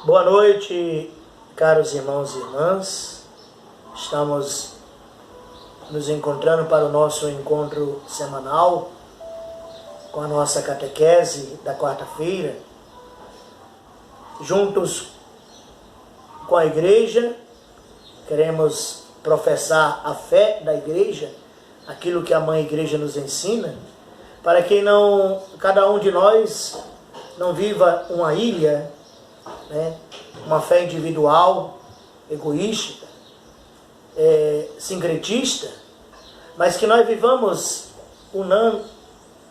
Boa noite, caros irmãos e irmãs. Estamos nos encontrando para o nosso encontro semanal com a nossa catequese da quarta-feira, juntos com a igreja. Queremos professar a fé da igreja, aquilo que a mãe igreja nos ensina, para que cada um de nós não viva uma ilha, uma fé individual, egoísta, sincretista, mas que nós vivamos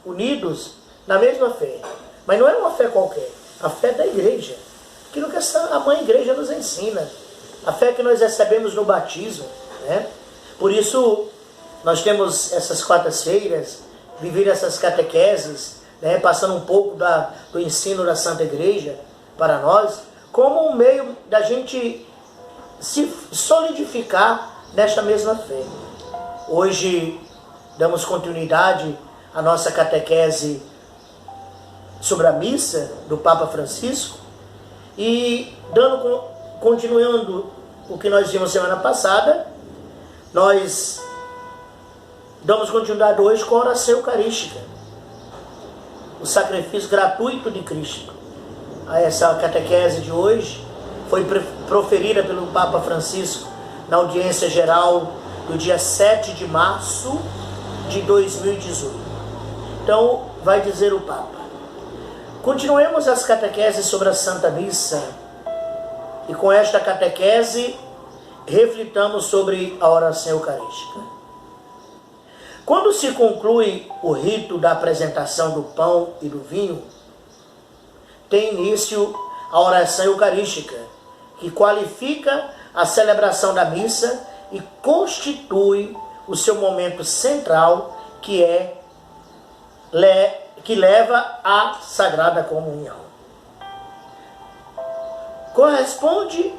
unidos na mesma fé. Mas não é uma fé qualquer, a fé da igreja, aquilo que a mãe igreja nos ensina, a fé que nós recebemos no batismo. Por isso nós temos essas quartas-feiras, viver essas catequeses, passando um pouco do ensino da Santa Igreja para nós, como um meio da gente se solidificar nesta mesma fé. Hoje damos continuidade à nossa catequese sobre a missa do Papa Francisco e continuando o que nós vimos semana passada, nós damos continuidade hoje com a oração eucarística, o sacrifício gratuito de Cristo. Essa catequese de hoje foi proferida pelo Papa Francisco na audiência geral do dia 7 de março de 2018. Então, vai dizer o Papa: continuemos as catequeses sobre a Santa Missa e com esta catequese reflitamos sobre a oração eucarística. Quando se conclui o rito da apresentação do pão e do vinho, tem início a oração eucarística, que qualifica a celebração da missa e constitui o seu momento central, que leva à Sagrada Comunhão. Corresponde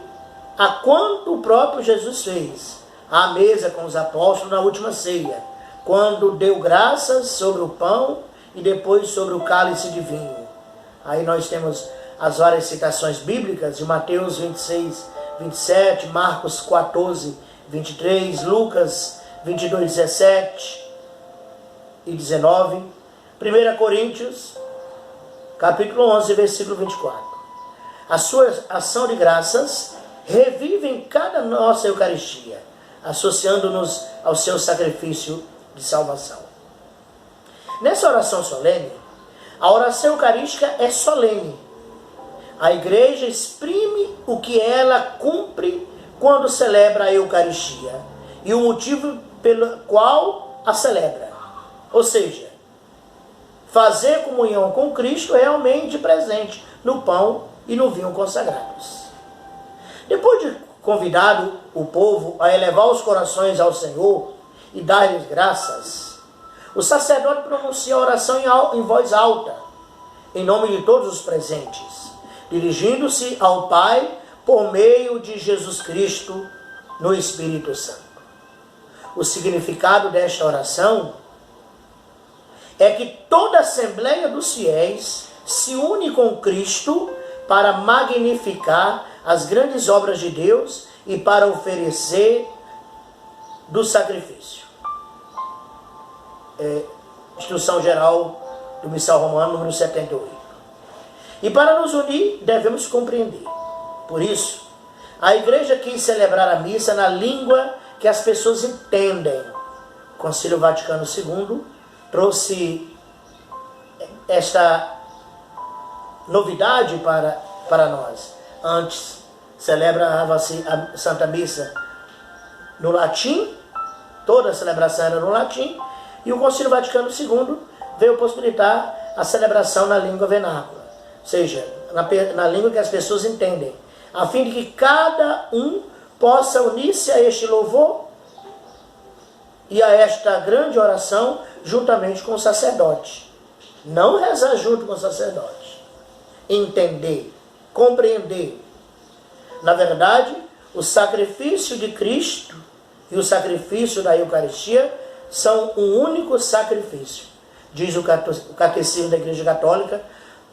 a quanto o próprio Jesus fez à mesa com os apóstolos na última ceia, quando deu graças sobre o pão e depois sobre o cálice de vinho. Aí nós temos as várias citações bíblicas de Mateus 26, 27, Marcos 14, 23, Lucas 22, 17 e 19, 1 Coríntios, capítulo 11, versículo 24. A sua ação de graças revive em cada nossa Eucaristia, associando-nos ao seu sacrifício de salvação. Nessa oração solene, a oração eucarística é solene. A igreja exprime o que ela cumpre quando celebra a Eucaristia e o motivo pelo qual a celebra. Ou seja, fazer comunhão com Cristo realmente presente no pão e no vinho consagrados. Depois de convidado o povo a elevar os corações ao Senhor e dar-lhes graças, o sacerdote pronuncia a oração em voz alta, em nome de todos os presentes, dirigindo-se ao Pai por meio de Jesus Cristo no Espírito Santo. O significado desta oração é que toda a Assembleia dos Fiéis se une com Cristo para magnificar as grandes obras de Deus e para oferecer do sacrifício. Instrução Geral do Missal Romano, número 78. E para nos unir, devemos compreender. Por isso, a igreja quis celebrar a missa na língua que as pessoas entendem. O Concílio Vaticano II trouxe esta novidade para nós. Antes, celebrava-se a Santa Missa no latim, toda a celebração era no latim, e o Concílio Vaticano II veio possibilitar a celebração na língua vernácula, ou seja, na língua que as pessoas entendem, a fim de que cada um possa unir-se a este louvor e a esta grande oração juntamente com o sacerdote. Não rezar junto com o sacerdote, entender, compreender. Na verdade, o sacrifício de Cristo e o sacrifício da Eucaristia são um único sacrifício, diz o Catecismo da Igreja Católica,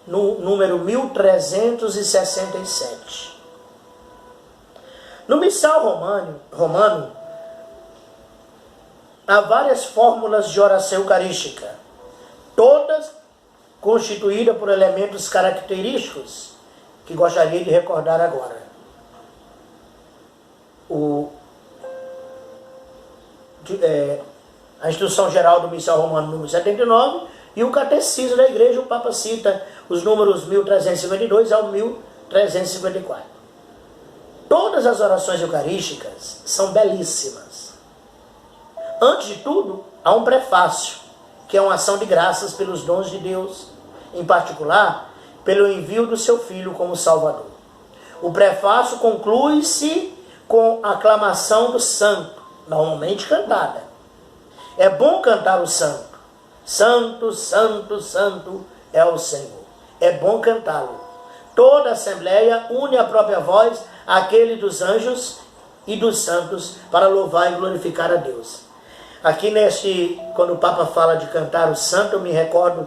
no número 1367. No missal romano, há várias fórmulas de oração eucarística, todas constituídas por elementos característicos que gostaria de recordar agora. A Instrução Geral do Missal Romano, número 79, e o Catecismo da Igreja, o Papa cita os números 1352 ao 1354. Todas as orações eucarísticas são belíssimas. Antes de tudo, há um prefácio, que é uma ação de graças pelos dons de Deus, em particular, pelo envio do seu Filho como Salvador. O prefácio conclui-se com a aclamação do santo, normalmente cantada. É bom cantar o santo. Santo, santo, santo é o Senhor. É bom cantá-lo. Toda a Assembleia une a própria voz àquele dos anjos e dos santos para louvar e glorificar a Deus. Aqui quando o Papa fala de cantar o santo, eu me recordo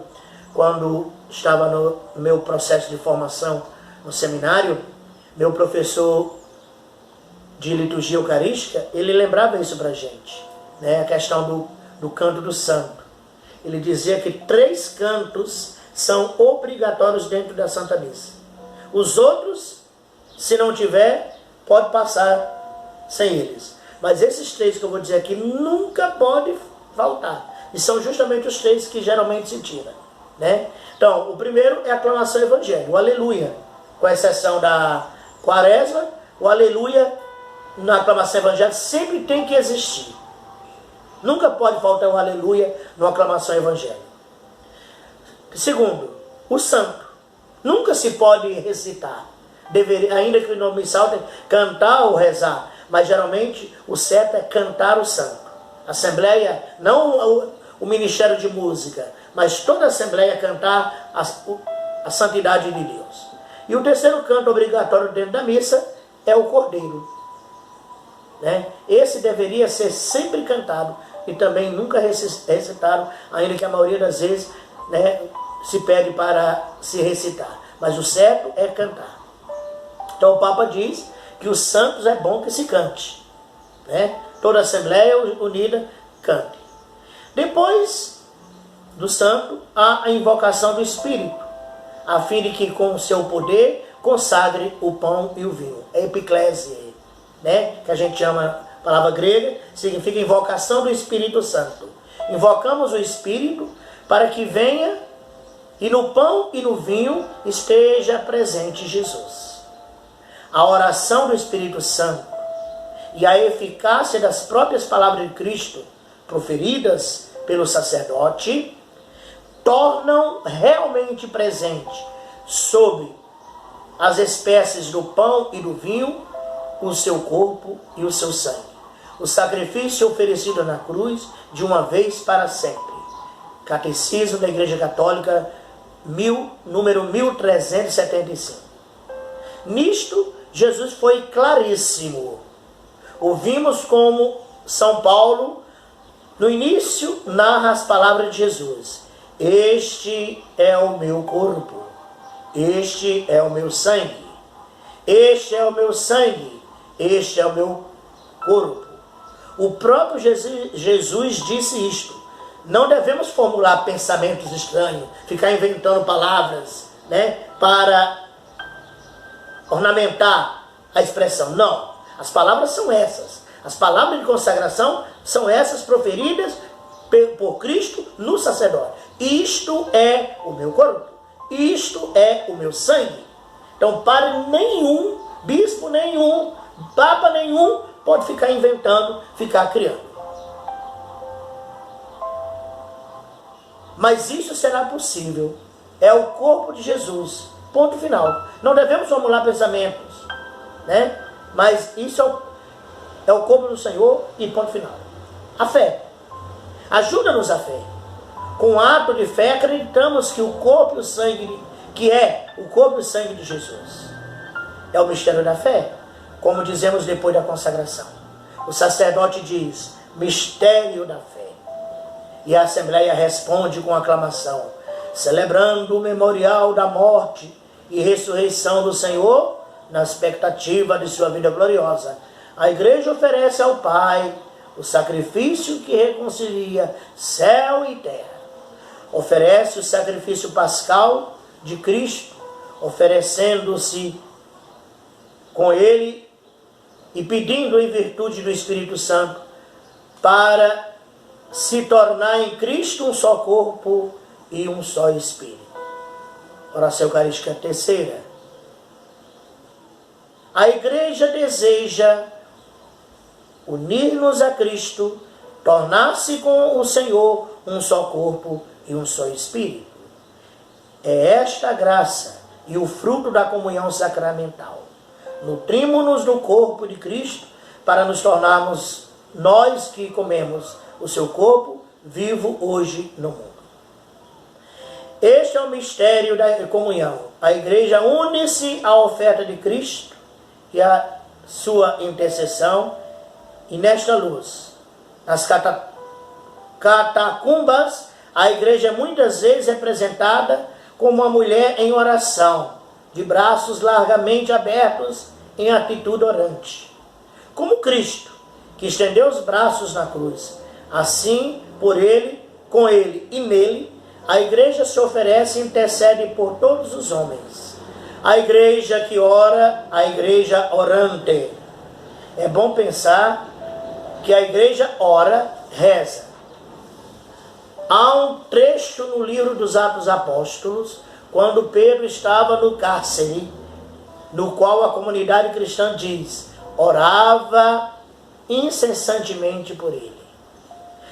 quando estava no meu processo de formação no seminário, meu professor de liturgia eucarística, ele lembrava isso para a gente, né? A questão do canto do santo. Ele dizia que 3 cantos são obrigatórios dentro da Santa Missa. Os outros, se não tiver, pode passar sem eles. Mas esses 3 que eu vou dizer aqui nunca pode faltar. E são justamente os 3 que geralmente se tira, né? Então, o primeiro é a aclamação evangélica, o aleluia. Com exceção da quaresma, o aleluia na aclamação evangélica sempre tem que existir. Nunca pode faltar o aleluia na aclamação evangélica. Segundo, o santo. Nunca se pode recitar. Ainda que no missal tem cantar ou rezar. Mas geralmente o certo é cantar o santo. A Assembleia, não o Ministério de Música, mas toda a Assembleia cantar a santidade de Deus. E o terceiro canto obrigatório dentro da missa é o Cordeiro, né? Esse deveria ser sempre cantado e também nunca recitado, ainda que a maioria das vezes, né, se pede para se recitar. Mas o certo é cantar. Então o Papa diz que os santos é bom que se cante, né? Toda a Assembleia unida cante. Depois do santo, há a invocação do Espírito, a fim de que com o seu poder consagre o pão e o vinho. É epiclésia, né? Que a gente chama, a palavra grega, significa invocação do Espírito Santo. Invocamos o Espírito para que venha e no pão e no vinho esteja presente Jesus. A oração do Espírito Santo e a eficácia das próprias palavras de Cristo, proferidas pelo sacerdote, tornam realmente presente sobre as espécies do pão e do vinho o seu corpo e o seu sangue. O sacrifício oferecido na cruz de uma vez para sempre. Catecismo da Igreja Católica, número 1375. Nisto, Jesus foi claríssimo. Ouvimos como São Paulo, no início, narra as palavras de Jesus. Este é o meu corpo, este é o meu sangue, este é o meu sangue, este é o meu corpo. O próprio Jesus disse isto. Não devemos formular pensamentos estranhos, ficar inventando palavras, né, para ornamentar a expressão. Não, as palavras são essas. As palavras de consagração são essas proferidas por Cristo no sacerdote. Isto é o meu corpo, isto é o meu sangue. Então, padre nenhum, bispo nenhum, papa nenhum pode ficar inventando, ficar criando. Mas isso será possível. É o corpo de Jesus. Ponto final. Não devemos formular pensamentos, né? Mas isso é o corpo do Senhor e ponto final. A fé. Ajuda-nos a fé. Com o ato de fé, acreditamos que o corpo e o sangue, que é o corpo e o sangue de Jesus, é o mistério da fé, como dizemos depois da consagração. O sacerdote diz, mistério da fé. E a Assembleia responde com aclamação, celebrando o memorial da morte e ressurreição do Senhor, na expectativa de sua vida gloriosa. A igreja oferece ao Pai o sacrifício que reconcilia céu e terra. Oferece o sacrifício pascal de Cristo, oferecendo-se com Ele e pedindo em virtude do Espírito Santo para se tornar em Cristo um só corpo e um só Espírito. Oração Eucarística terceira. A igreja deseja unir-nos a Cristo, tornar-se com o Senhor um só corpo e um só Espírito. É esta a graça e o fruto da comunhão sacramental. Nutrimos-nos do corpo de Cristo para nos tornarmos nós que comemos o seu corpo vivo hoje no mundo. Este é o mistério da comunhão. A igreja une-se à oferta de Cristo e à sua intercessão, e nesta luz, nas catacumbas, a igreja muitas vezes é representada como uma mulher em oração, de braços largamente abertos em atitude orante. Como Cristo, que estendeu os braços na cruz. Assim, por Ele, com Ele e nele, a igreja se oferece e intercede por todos os homens. A igreja que ora, a igreja orante. É bom pensar que a igreja ora, reza. Há um trecho no livro dos Atos Apóstolos, quando Pedro estava no cárcere, no qual a comunidade cristã diz, orava incessantemente por ele.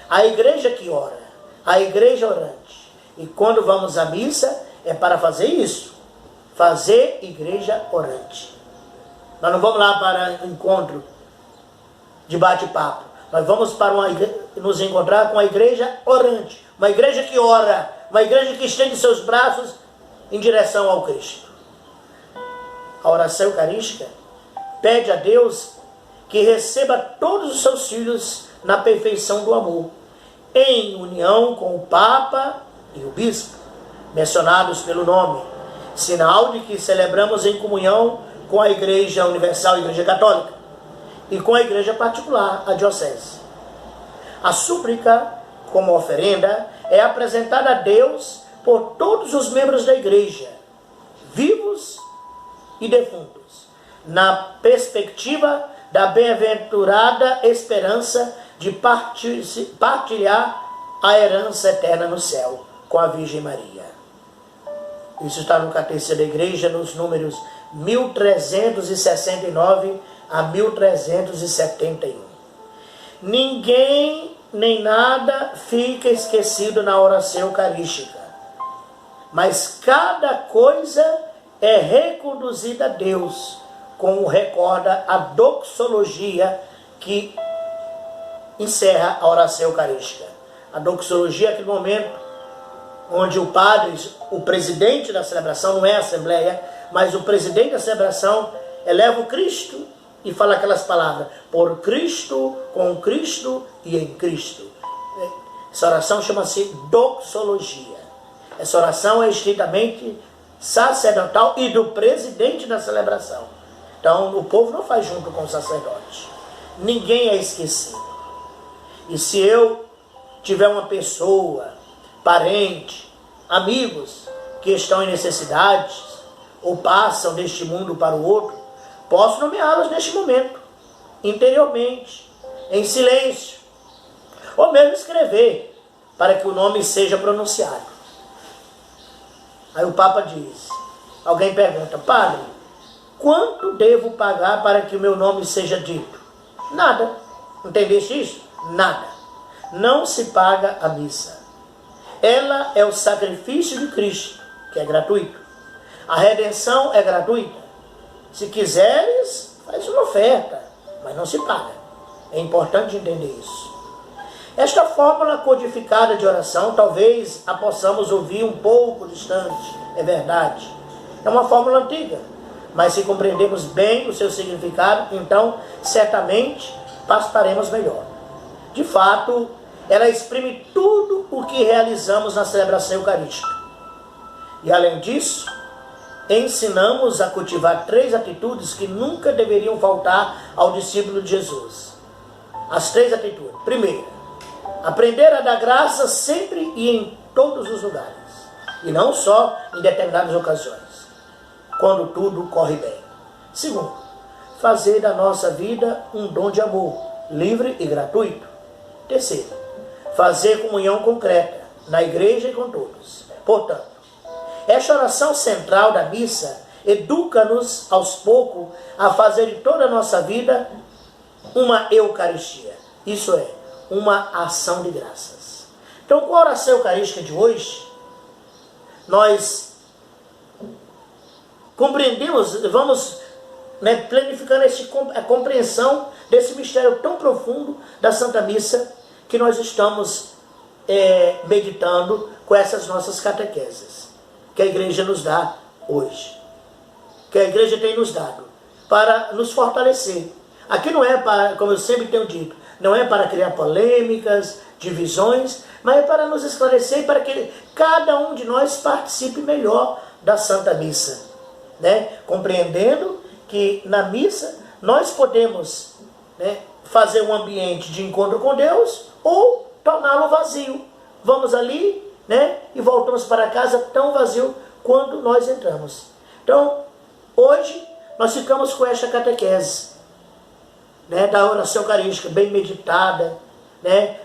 A igreja que ora, a igreja orante. E quando vamos à missa, é para fazer isso. Fazer igreja orante. Nós não vamos lá para um encontro de bate-papo. Nós vamos para nos encontrar com a igreja orante. Uma igreja que ora. Uma igreja que estende seus braços em direção ao Cristo. A oração eucarística pede a Deus que receba todos os seus filhos na perfeição do amor, em união com o Papa e o Bispo, mencionados pelo nome, sinal de que celebramos em comunhão com a Igreja Universal, a Igreja Católica, e com a Igreja Particular, a Diocese. A súplica, como oferenda, é apresentada a Deus por todos os membros da Igreja, vivos e defuntos, na perspectiva da bem-aventurada esperança de partilhar a herança eterna no céu com a Virgem Maria. Isso está no Catecismo da Igreja, nos números 1369 a 1371. Ninguém nem nada fica esquecido na oração eucarística, mas cada coisa é reconduzida a Deus, como recorda a doxologia que encerra a oração eucarística. A doxologia é aquele momento onde o padre, o presidente da celebração, não é a assembleia, mas o presidente da celebração eleva o Cristo e fala aquelas palavras, por Cristo, com Cristo e em Cristo. Essa oração chama-se doxologia. Essa oração é estritamente sacerdotal e do presidente da celebração. Então, o povo não faz junto com o sacerdote. Ninguém é esquecido. E se eu tiver uma pessoa, parente, amigos, que estão em necessidades, ou passam deste mundo para o outro, posso nomeá-los neste momento, interiormente, em silêncio, ou mesmo escrever, para que o nome seja pronunciado. Aí o Papa diz, alguém pergunta, padre, quanto devo pagar para que o meu nome seja dito? Nada. Entendeste isso? Nada. Não se paga a missa. Ela é o sacrifício de Cristo, que é gratuito. A redenção é gratuita. Se quiseres, faz uma oferta, mas não se paga. É importante entender isso. Esta fórmula codificada de oração, talvez a possamos ouvir um pouco distante, é verdade. É uma fórmula antiga, mas se compreendermos bem o seu significado, então certamente passaremos melhor. De fato, ela exprime tudo o que realizamos na celebração eucarística. E além disso, ensinamos a cultivar 3 atitudes que nunca deveriam faltar ao discípulo de Jesus. As 3 atitudes. Primeira, aprender a dar graça sempre e em todos os lugares, e não só em determinadas ocasiões, quando tudo corre bem. Segundo, fazer da nossa vida um dom de amor, livre e gratuito. Terceiro, fazer comunhão concreta na igreja e com todos. Portanto, esta oração central da missa educa-nos aos poucos a fazer de toda a nossa vida uma Eucaristia. Isso é, uma ação de graças. Então, com a oração eucarística de hoje, nós compreendemos, vamos planificando a compreensão desse mistério tão profundo da Santa Missa que nós estamos meditando com essas nossas catequeses, que a igreja nos dá hoje, que a igreja tem nos dado, para nos fortalecer. Aqui não é para, como eu sempre tenho dito, não é para criar polêmicas, divisões, mas é para nos esclarecer, para que cada um de nós participe melhor da Santa Missa, compreendendo que na missa nós podemos fazer um ambiente de encontro com Deus ou torná-lo vazio. Vamos ali e voltamos para casa tão vazio quanto nós entramos. Então, hoje nós ficamos com esta catequese da oração eucarística, bem meditada.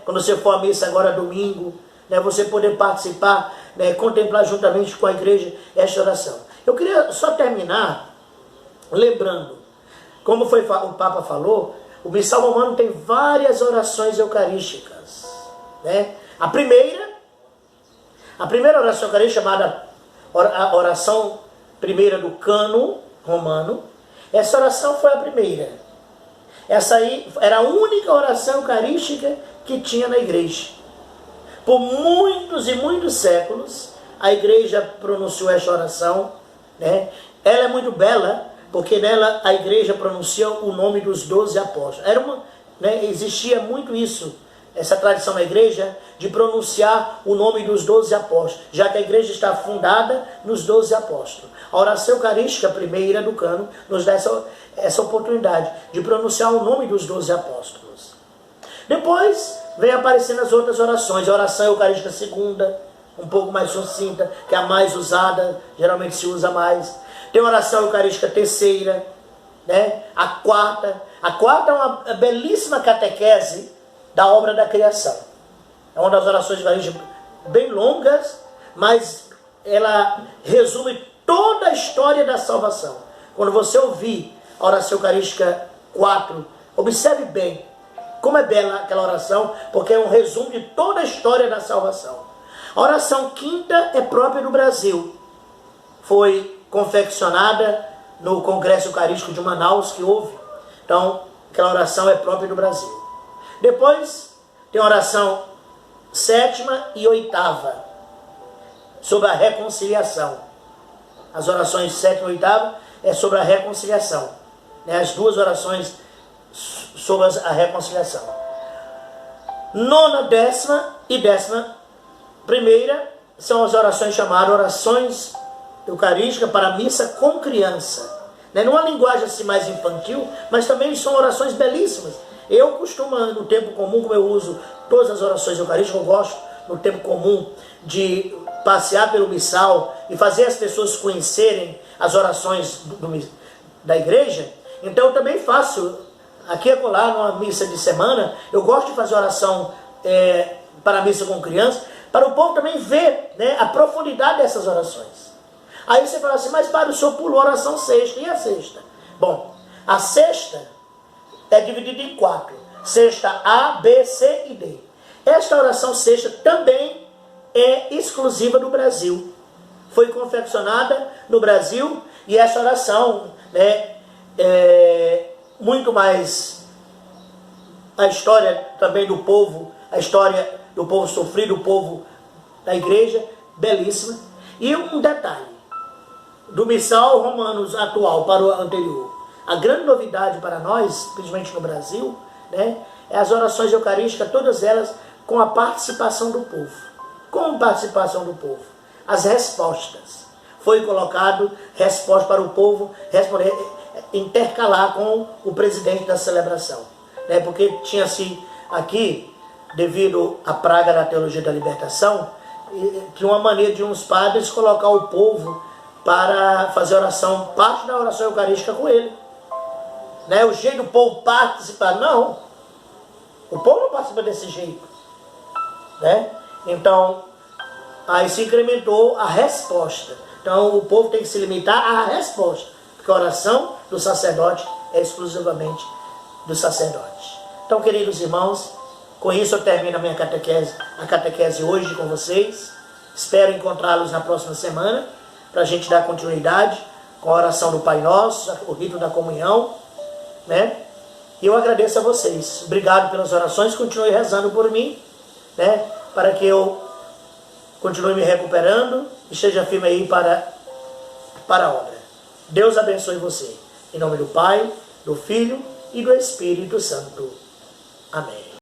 Quando você for à missa agora domingo, você poder participar, contemplar juntamente com a igreja esta oração. Eu queria só terminar lembrando, como o Papa falou, o Missal Romano tem várias orações eucarísticas. A primeira oração eucarística, chamada a oração primeira do Cânon Romano, essa oração foi a primeira. Essa aí era a única oração eucarística que tinha na igreja. Por muitos e muitos séculos, a igreja pronunciou esta oração. Ela é muito bela, porque nela a igreja pronuncia o nome dos 12 apóstolos. Existia muito isso, essa tradição na igreja, de pronunciar o nome dos 12 apóstolos, já que a igreja está fundada nos 12 apóstolos. A oração eucarística, primeira do Cânon, nos dá essa oportunidade de pronunciar o nome dos 12 apóstolos. Depois vem aparecendo as outras orações. A oração eucarística segunda, um pouco mais sucinta, que é a mais usada, geralmente se usa mais. Tem a oração eucarística terceira, a quarta. A quarta é uma belíssima catequese da obra da criação. É uma das orações eucarísticas bem longas, mas ela resume toda a história da salvação. Quando você ouvir a oração eucarística 4, observe bem como é bela aquela oração, porque é um resumo de toda a história da salvação. A oração quinta é própria do Brasil. Foi confeccionada no Congresso Eucarístico de Manaus, que houve. Então, aquela oração é própria do Brasil. Depois, tem a oração sétima e oitava, sobre a reconciliação. As orações sétima e oitava é sobre a reconciliação. As duas orações sobre a reconciliação. Nona, décima e 11ª são as orações chamadas orações eucarísticas para a missa com criança. Numa linguagem assim mais infantil, mas também são orações belíssimas. Eu costumo, no tempo comum, como eu uso todas as orações eucarísticas, eu gosto, no tempo comum, de passear pelo missal e fazer as pessoas conhecerem as orações da igreja. Então eu também faço, aqui e acolá, numa missa de semana, eu gosto de fazer oração para a missa com criança, para o povo também ver a profundidade dessas orações. Aí você fala assim, mas padre, o senhor pulou a oração sexta, e a sexta? Bom, a sexta é dividida em 4. Sexta A, B, C e D. Esta oração sexta também é exclusiva do Brasil. Foi confeccionada no Brasil, e essa oração muito mais a história também do povo, a história do povo sofrido, do povo da igreja, belíssima. E um detalhe, do Missal Romanos atual para o anterior, a grande novidade para nós, principalmente no Brasil, é as orações eucarísticas, todas elas com a participação do povo. Como participação do povo? As respostas foi colocado resposta para o povo responder, intercalar com o presidente da celebração, né? Porque tinha-se aqui, devido à praga da teologia da libertação, tinha uma mania de uns padres colocar o povo para fazer oração, parte da oração eucarística com ele, né? O jeito do povo participar, não, o povo não participa desse jeito, né? Então aí se incrementou a resposta. Então o povo tem que se limitar à resposta, porque a oração do sacerdote é exclusivamente do sacerdote. Então, queridos irmãos, com isso eu termino a catequese hoje com vocês. Espero encontrá-los na próxima semana, para a gente dar continuidade com a oração do Pai Nosso, o rito da comunhão, né? E eu agradeço a vocês. Obrigado pelas orações, continue rezando por mim, né? Para que eu continue me recuperando e esteja firme aí para a obra. Deus abençoe você. Em nome do Pai, do Filho e do Espírito Santo. Amém.